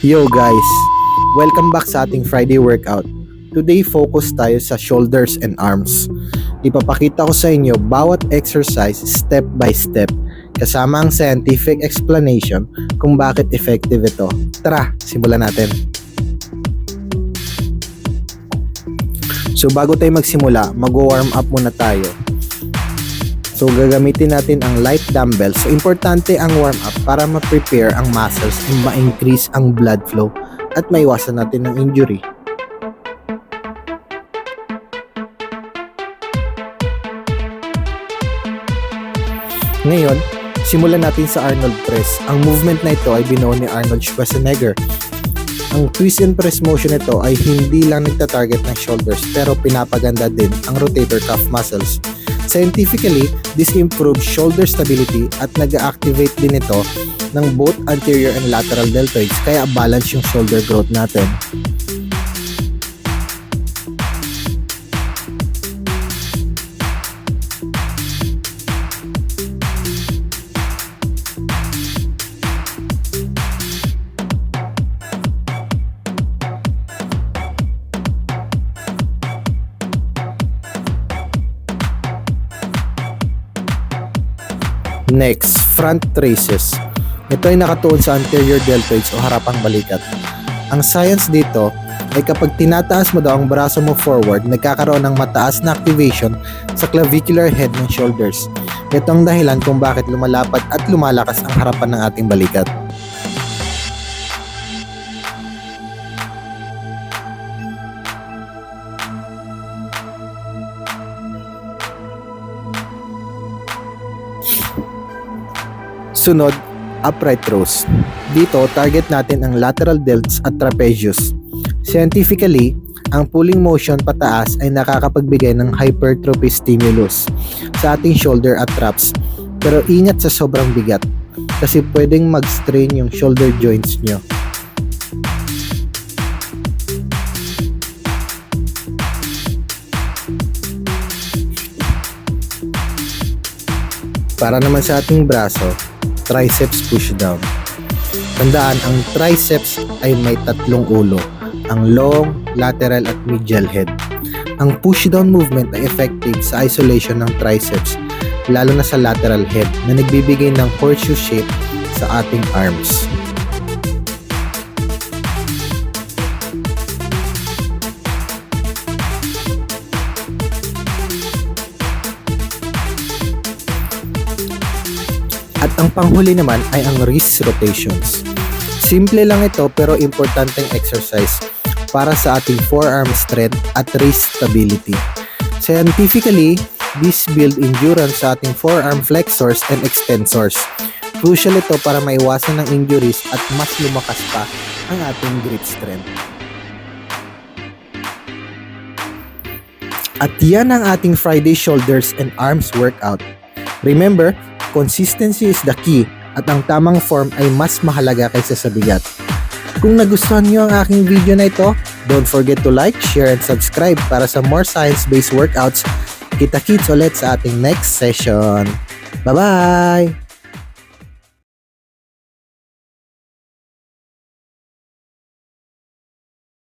Yo guys! Welcome back sa ating Friday workout. Today focus tayo sa shoulders and arms. Ipapakita ko sa inyo bawat exercise step by step kasama ang scientific explanation kung bakit effective ito. Tara, simulan natin. So bago tayo magsimula, mag-warm up muna tayo. So gagamitin natin ang light dumbbells. So importante ang warm up para ma-prepare ang muscles and ma-increase ang blood flow at maiwasan natin ng injury. Ngayon, simulan natin sa Arnold Press. Ang movement na ito ay binuo ni Arnold Schwarzenegger. Ang twist and press motion nito ay hindi lang nagta-target ng shoulders pero pinapaganda din ang rotator cuff muscles. Scientifically, this improves shoulder stability at nag-activate din ito ng both anterior and lateral deltoids kaya balance yung shoulder growth natin. Next, front raises. Ito ay nakatuon sa anterior deltoids o harapang balikat. Ang science dito ay kapag tinataas mo daw ang braso mo forward, nagkakaroon ng mataas na activation sa clavicular head ng shoulders. Ito ang dahilan kung bakit lumalapat at lumalakas ang harapan ng ating balikat. Sunod, upright rows. Dito, target natin ang lateral delts at trapezius. Scientifically, ang pulling motion pataas ay nakakapagbigay ng hypertrophy stimulus sa ating shoulder at traps. Pero ingat sa sobrang bigat kasi pwedeng mag-strain yung shoulder joints nyo. Para naman sa ating braso, triceps push down. Tandaan, ang triceps ay may tatlong ulo, ang long, lateral at medial head. Ang push down movement ay effective sa isolation ng triceps, lalo na sa lateral head na nagbibigay ng horseshoe shape sa ating arms. At ang panghuli naman ay ang wrist rotations. Simple lang ito pero importanteng exercise para sa ating forearm strength at wrist stability. Scientifically, this build endurance sa ating forearm flexors and extensors. Crucial ito para maiwasan ng injuries at mas lumakas pa ang ating grip strength. At yan ang ating Friday shoulders and arms workout. Remember, consistency is the key at ang tamang form ay mas mahalaga kaysa sa bigat. Kung nagustuhan niyo ang aking video na ito, don't forget to like, share, and subscribe para sa more science-based workouts. Kita-kits ulit sa ating next session. Bye-bye!